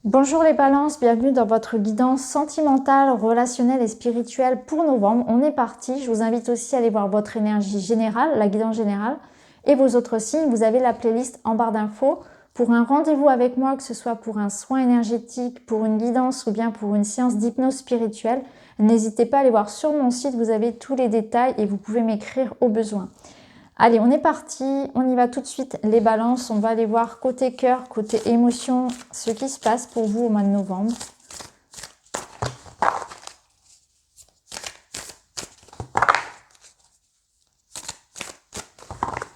Bonjour les balances, bienvenue dans votre guidance sentimentale, relationnelle et spirituelle pour novembre. On est parti, je vous invite aussi à aller voir votre énergie générale, la guidance générale, et vos autres signes. Vous avez la playlist en barre d'infos. Pour un rendez-vous avec moi, que ce soit pour un soin énergétique, pour une guidance ou bien pour une séance d'hypnose spirituelle, n'hésitez pas à aller voir sur mon site, vous avez tous les détails et vous pouvez m'écrire au besoin. Allez, on est parti, on y va tout de suite, les balances, on va aller voir côté cœur, côté émotion, ce qui se passe pour vous au mois de novembre.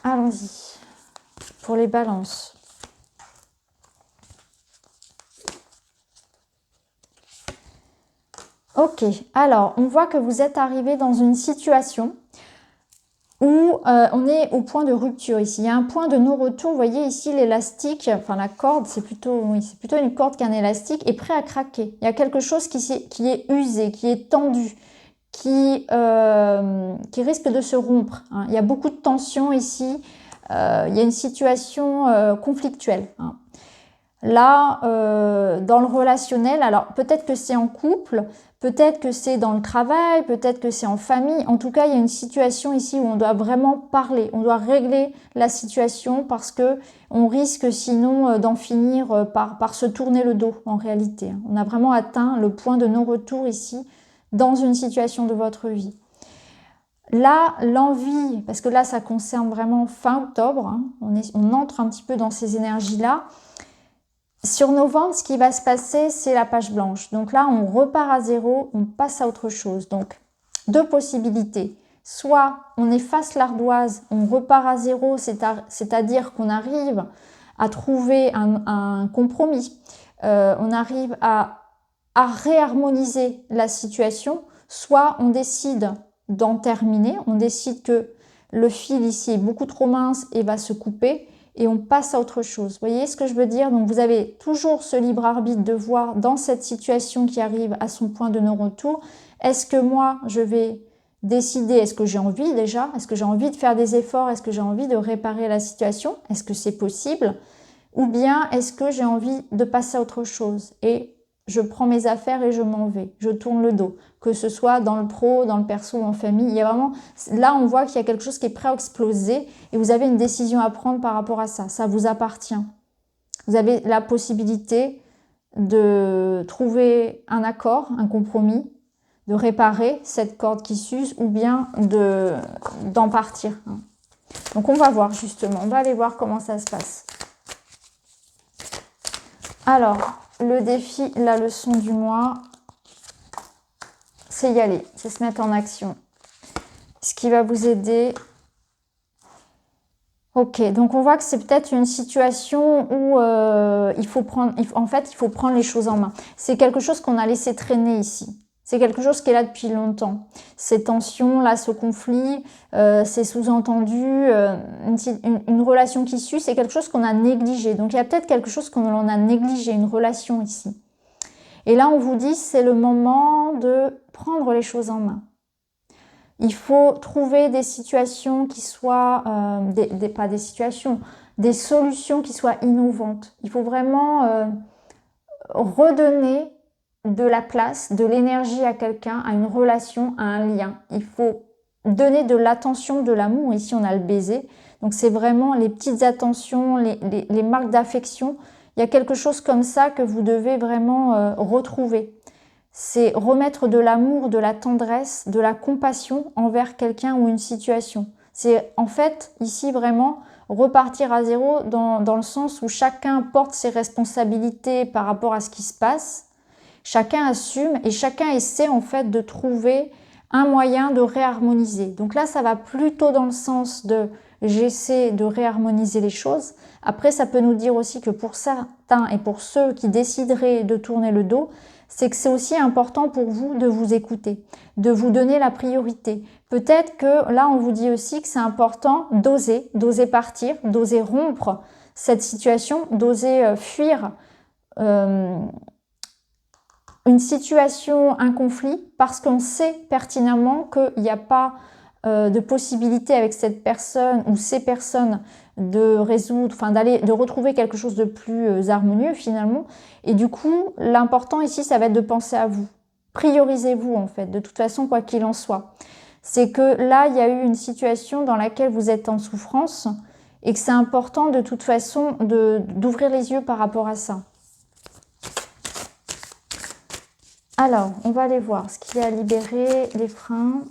Allons-y, pour les balances. Ok, alors on voit que vous êtes arrivé dans une situation où on est au point de rupture ici. Il y a un point de non-retour. Vous voyez ici l'élastique, enfin la corde, c'est plutôt une corde qu'un élastique, est prêt à craquer. Il y a quelque chose qui est usé, qui est tendu, qui risque de se rompre. Hein. Il y a beaucoup de tension ici. Il y a une situation conflictuelle. Hein. Là, dans le relationnel, alors peut-être que c'est en couple, peut-être que c'est dans le travail, peut-être que c'est en famille. En tout cas, il y a une situation ici où on doit vraiment parler, on doit régler la situation parce que on risque sinon d'en finir par se tourner le dos en réalité. On a vraiment atteint le point de non-retour ici dans une situation de votre vie. Là, l'envie, parce que là, ça concerne vraiment fin octobre, hein, on entre un petit peu dans ces énergies-là. Sur novembre, ce qui va se passer, c'est la page blanche. Donc là, on repart à zéro, on passe à autre chose. Donc, deux possibilités. Soit on efface l'ardoise, on repart à zéro, c'est-à-dire qu'on arrive à trouver un compromis. On arrive à réharmoniser la situation. Soit on décide d'en terminer, on décide que le fil ici est beaucoup trop mince et va se couper. Et on passe à autre chose. Vous voyez ce que je veux dire? Donc vous avez toujours ce libre arbitre de voir dans cette situation qui arrive à son point de non-retour, est-ce que moi je vais décider, est-ce que j'ai envie déjà, est-ce que j'ai envie de faire des efforts, est-ce que j'ai envie de réparer la situation, est-ce que c'est possible, ou bien est-ce que j'ai envie de passer à autre chose et je prends mes affaires et je m'en vais, je tourne le dos, que ce soit dans le pro, dans le perso ou en famille. Il y a vraiment, là on voit qu'il y a quelque chose qui est prêt à exploser et vous avez une décision à prendre par rapport à ça. Ça vous appartient. Vous avez la possibilité de trouver un accord, un compromis, de réparer cette corde qui s'use ou bien d'en partir. Donc on va voir justement, on va aller voir comment ça se passe. Alors, le défi, la leçon du mois, c'est y aller, c'est se mettre en action. Ce qui va vous aider. Ok, donc on voit que c'est peut-être une situation où il faut prendre les choses en main. C'est quelque chose qu'on a laissé traîner ici. C'est quelque chose qui est là depuis longtemps. Ces tensions, là, ce conflit, ces sous-entendus, une relation qui suit, c'est quelque chose qu'on a négligé. Donc il y a peut-être quelque chose qu'on a négligé, une relation ici. Et là, on vous dit, c'est le moment de prendre les choses en main. Il faut trouver des situations qui soient, pas des situations, des solutions qui soient innovantes. Il faut vraiment redonner de la place, de l'énergie à quelqu'un, à une relation, à un lien. Il faut donner de l'attention, de l'amour. Ici, on a le baiser. Donc, c'est vraiment les petites attentions, les marques d'affection. Il y a quelque chose comme ça que vous devez vraiment retrouver. C'est remettre de l'amour, de la tendresse, de la compassion envers quelqu'un ou une situation. C'est en fait ici vraiment repartir à zéro dans le sens où chacun porte ses responsabilités par rapport à ce qui se passe. Chacun assume et chacun essaie en fait de trouver un moyen de réharmoniser. Donc là, ça va plutôt dans le sens de j'essaie de réharmoniser les choses. Après, ça peut nous dire aussi que pour certains et pour ceux qui décideraient de tourner le dos, c'est que c'est aussi important pour vous de vous écouter, de vous donner la priorité. Peut-être que là, on vous dit aussi que c'est important d'oser partir, d'oser rompre cette situation, d'oser fuir une situation, un conflit, parce qu'on sait pertinemment qu'il n'y a pas de possibilité avec cette personne ou ces personnes de résoudre, enfin de retrouver quelque chose de plus harmonieux finalement. Et du coup, l'important ici, ça va être de penser à vous. Priorisez-vous en fait, de toute façon, quoi qu'il en soit. C'est que là, il y a eu une situation dans laquelle vous êtes en souffrance et que c'est important de toute façon d'ouvrir les yeux par rapport à ça. Alors, on va aller voir ce qu'il y a à libérer, les freins.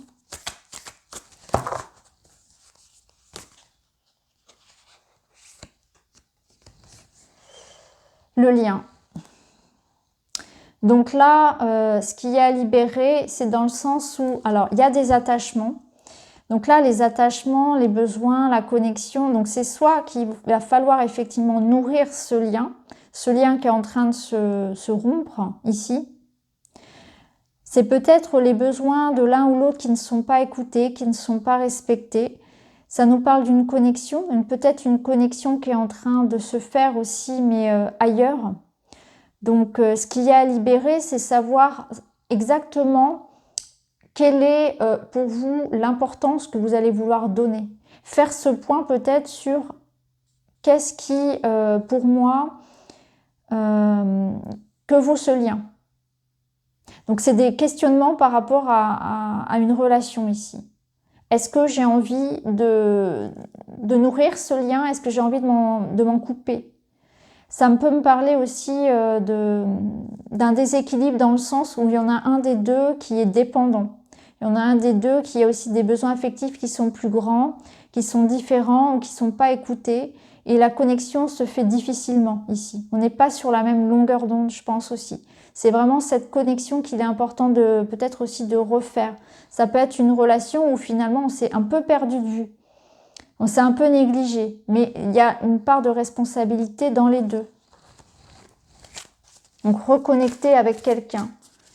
Le lien. Donc là, ce qu'il y a à libérer, c'est dans le sens où, alors, il y a des attachements. Donc là, les attachements, les besoins, la connexion, donc c'est soit qu'il va falloir effectivement nourrir ce lien qui est en train de se rompre ici. C'est peut-être les besoins de l'un ou l'autre qui ne sont pas écoutés, qui ne sont pas respectés. Ça nous parle d'une connexion, peut-être une connexion qui est en train de se faire aussi, mais ailleurs. Donc, ce qu'il y a à libérer, c'est savoir exactement quelle est pour vous l'importance que vous allez vouloir donner. Faire ce point peut-être sur qu'est-ce qui, pour moi, que vaut ce lien. Donc, c'est des questionnements par rapport à une relation ici. Est-ce que j'ai envie de nourrir ce lien? Est-ce que j'ai envie de m'en couper? Ça peut me parler aussi d'un déséquilibre dans le sens où il y en a un des deux qui est dépendant. Il y en a un des deux qui a aussi des besoins affectifs qui sont plus grands, qui sont différents ou qui ne sont pas écoutés. Et la connexion se fait difficilement ici. On n'est pas sur la même longueur d'onde, je pense aussi. C'est vraiment cette connexion qu'il est important peut-être aussi de refaire. Ça peut être une relation où finalement on s'est un peu perdu de vue. On s'est un peu négligé, mais il y a une part de responsabilité dans les deux. Donc reconnecter avec quelqu'un,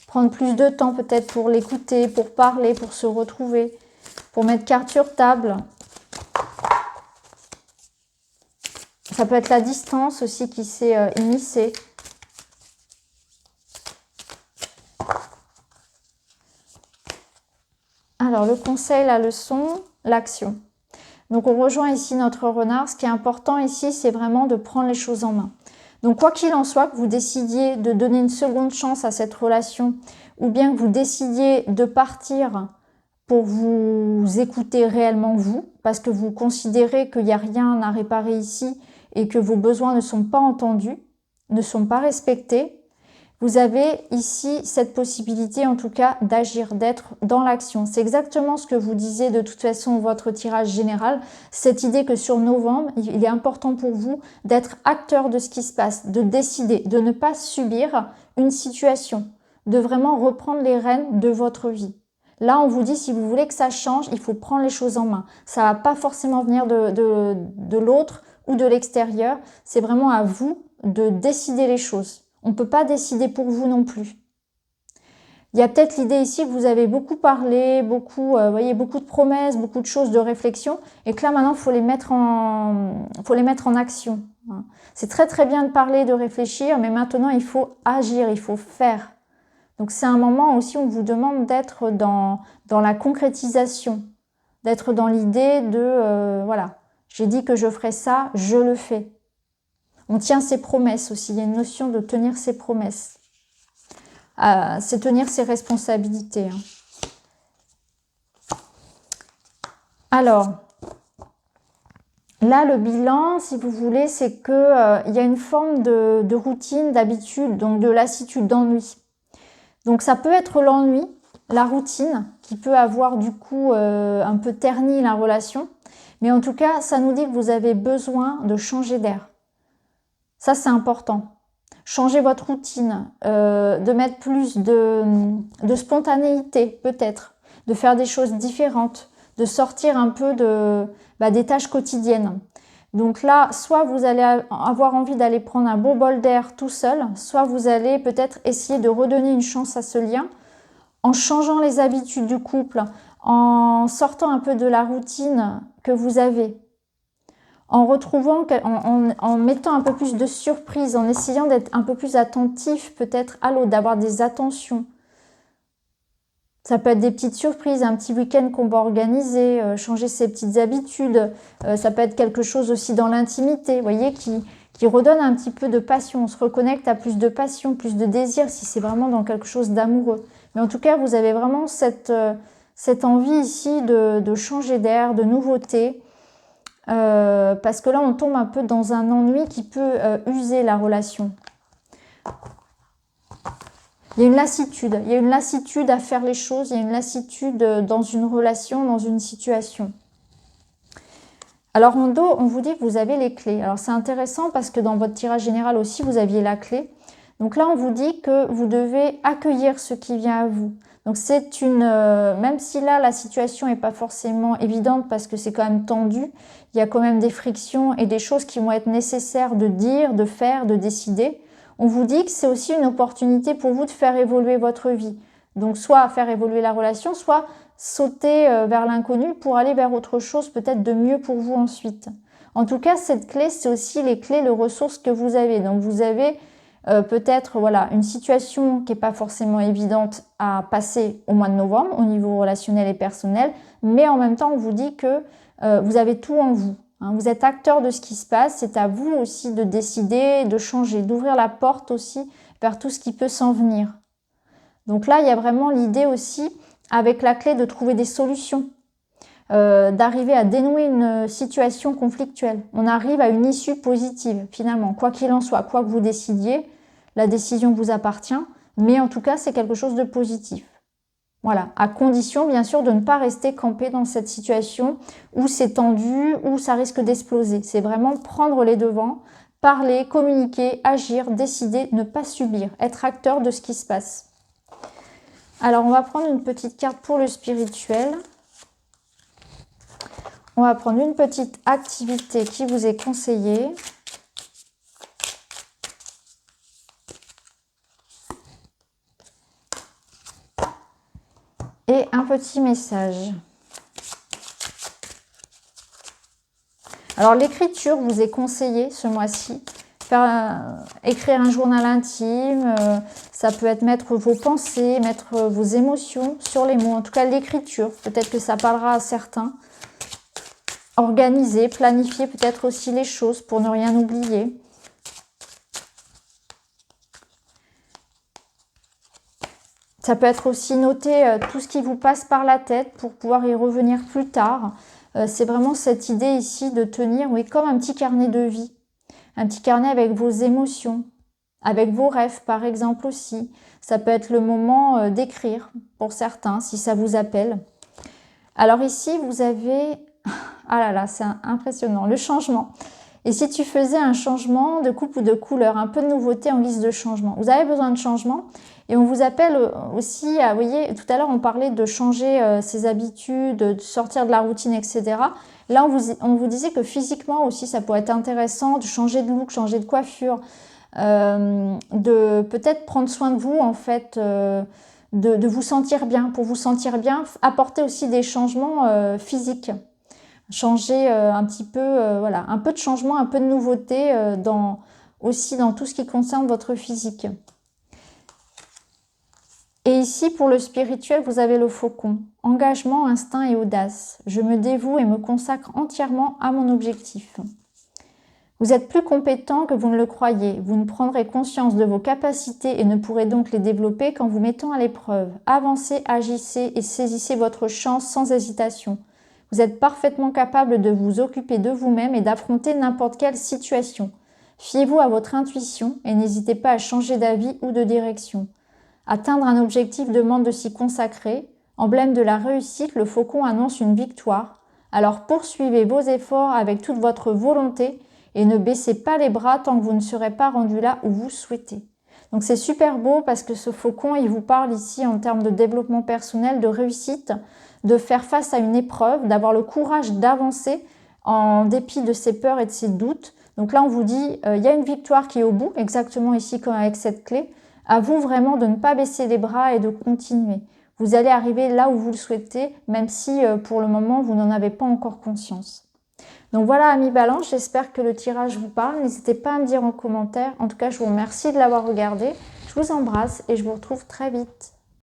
prendre plus de temps peut-être pour l'écouter, pour parler, pour se retrouver, pour mettre carte sur table. Ça peut être la distance aussi qui s'est immiscée. Alors le conseil, la leçon, l'action. Donc on rejoint ici notre renard. Ce qui est important ici, c'est vraiment de prendre les choses en main. Donc quoi qu'il en soit, que vous décidiez de donner une seconde chance à cette relation ou bien que vous décidiez de partir pour vous écouter réellement vous, parce que vous considérez qu'il n'y a rien à réparer ici et que vos besoins ne sont pas entendus, ne sont pas respectés, vous avez ici cette possibilité en tout cas d'agir, d'être dans l'action. C'est exactement ce que vous disiez de toute façon votre tirage général, cette idée que sur novembre, il est important pour vous d'être acteur de ce qui se passe, de décider, de ne pas subir une situation, de vraiment reprendre les rênes de votre vie. Là, on vous dit, si vous voulez que ça change, il faut prendre les choses en main. Ça va pas forcément venir de l'autre ou de l'extérieur. C'est vraiment à vous de décider les choses. On ne peut pas décider pour vous non plus. Il y a peut-être l'idée ici que vous avez beaucoup parlé, voyez, beaucoup de promesses, beaucoup de choses de réflexion, et que là maintenant, il faut les mettre en action. C'est très très bien de parler, de réfléchir, mais maintenant, il faut agir, il faut faire. Donc c'est un moment aussi où on vous demande d'être dans la concrétisation, d'être dans l'idée de, voilà, j'ai dit que je ferais ça, je le fais. On tient ses promesses aussi, il y a une notion de tenir ses promesses. C'est tenir ses responsabilités. Alors, là le bilan, si vous voulez, c'est que il y a une forme de routine, d'habitude, donc de lassitude, d'ennui. Donc ça peut être l'ennui, la routine, qui peut avoir du coup un peu terni la relation. Mais en tout cas, ça nous dit que vous avez besoin de changer d'air. Ça, c'est important. Changer votre routine, de mettre plus de spontanéité peut-être, de faire des choses différentes, de sortir un peu des tâches quotidiennes. Donc là, soit vous allez avoir envie d'aller prendre un beau bol d'air tout seul, soit vous allez peut-être essayer de redonner une chance à ce lien en changeant les habitudes du couple, en sortant un peu de la routine que vous avez, en retrouvant, en mettant un peu plus de surprise, en essayant d'être un peu plus attentif peut-être à l'autre, d'avoir des attentions. Ça peut être des petites surprises, un petit week-end qu'on va organiser, changer ses petites habitudes. Ça peut être quelque chose aussi dans l'intimité, vous voyez, qui redonne un petit peu de passion. On se reconnecte à plus de passion, plus de désir, si c'est vraiment dans quelque chose d'amoureux. Mais en tout cas, vous avez vraiment cette envie ici de changer d'air, de nouveauté. Parce que là, on tombe un peu dans un ennui qui peut user la relation. Il y a une lassitude à faire les choses, il y a une lassitude dans une relation, dans une situation. Alors en dos, on vous dit que vous avez les clés. Alors c'est intéressant parce que dans votre tirage général aussi, vous aviez la clé. Donc là, on vous dit que vous devez accueillir ce qui vient à vous. Donc c'est même si là, la situation n'est pas forcément évidente parce que c'est quand même tendu, il y a quand même des frictions et des choses qui vont être nécessaires de dire, de faire, de décider. On vous dit que c'est aussi une opportunité pour vous de faire évoluer votre vie. Donc soit faire évoluer la relation, soit sauter vers l'inconnu pour aller vers autre chose, peut-être de mieux pour vous ensuite. En tout cas, cette clé, c'est aussi les clés, les ressources que vous avez. Donc vous avez peut-être voilà, une situation qui n'est pas forcément évidente à passer au mois de novembre au niveau relationnel et personnel, mais en même temps, on vous dit que vous avez tout en vous. Vous êtes acteur de ce qui se passe, c'est à vous aussi de décider, de changer, d'ouvrir la porte aussi vers tout ce qui peut s'en venir. Donc là, il y a vraiment l'idée aussi, avec la clé, de trouver des solutions, d'arriver à dénouer une situation conflictuelle. On arrive à une issue positive, finalement. Quoi qu'il en soit, quoi que vous décidiez, la décision vous appartient, mais en tout cas, c'est quelque chose de positif. Voilà, à condition bien sûr de ne pas rester campé dans cette situation où c'est tendu, où ça risque d'exploser. C'est vraiment prendre les devants, parler, communiquer, agir, décider, ne pas subir, être acteur de ce qui se passe. Alors on va prendre une petite carte pour le spirituel. On va prendre une petite activité qui vous est conseillée. Et un petit message. Alors l'écriture vous est conseillée ce mois-ci. Écrire un journal intime, ça peut être mettre vos pensées, mettre vos émotions sur les mots. En tout cas l'écriture, peut-être que ça parlera à certains. Organiser, planifier peut-être aussi les choses pour ne rien oublier. Ça peut être aussi noter tout ce qui vous passe par la tête pour pouvoir y revenir plus tard. C'est vraiment cette idée ici de tenir, oui, comme un petit carnet de vie. Un petit carnet avec vos émotions, avec vos rêves par exemple aussi. Ça peut être le moment d'écrire pour certains, si ça vous appelle. Alors ici, vous avez... Ah là là, c'est impressionnant, le changement. Et si tu faisais un changement de coupe ou de couleur, un peu de nouveauté en guise de changement. Vous avez besoin de changement et on vous appelle aussi à, vous voyez, tout à l'heure on parlait de changer ses habitudes, de sortir de la routine, etc. Là, on vous disait que physiquement aussi, ça pourrait être intéressant de changer de look, changer de coiffure, de peut-être prendre soin de vous en fait, de vous sentir bien. Pour vous sentir bien, apporter aussi des changements physiques. Changer un petit peu, voilà, un peu de changement, un peu de nouveauté aussi dans tout ce qui concerne votre physique. Et ici, pour le spirituel, vous avez le faucon. Engagement, instinct et audace. Je me dévoue et me consacre entièrement à mon objectif. Vous êtes plus compétent que vous ne le croyez. Vous ne prendrez conscience de vos capacités et ne pourrez donc les développer qu'en vous mettant à l'épreuve. Avancez, agissez et saisissez votre chance sans hésitation. Vous êtes parfaitement capable de vous occuper de vous-même et d'affronter n'importe quelle situation. Fiez-vous à votre intuition et n'hésitez pas à changer d'avis ou de direction. Atteindre un objectif demande de s'y consacrer. Emblème de la réussite, le faucon annonce une victoire. Alors poursuivez vos efforts avec toute votre volonté et ne baissez pas les bras tant que vous ne serez pas rendu là où vous souhaitez. Donc c'est super beau parce que ce faucon, il vous parle ici en termes de développement personnel, de réussite, de faire face à une épreuve, d'avoir le courage d'avancer en dépit de ses peurs et de ses doutes. Donc là, on vous dit, il y a une victoire qui est au bout, exactement ici comme avec cette clé. À vous vraiment de ne pas baisser les bras et de continuer. Vous allez arriver là où vous le souhaitez, même si pour le moment, vous n'en avez pas encore conscience. Donc voilà, amis Balance, j'espère que le tirage vous parle. N'hésitez pas à me dire en commentaire. En tout cas, je vous remercie de l'avoir regardé. Je vous embrasse et je vous retrouve très vite.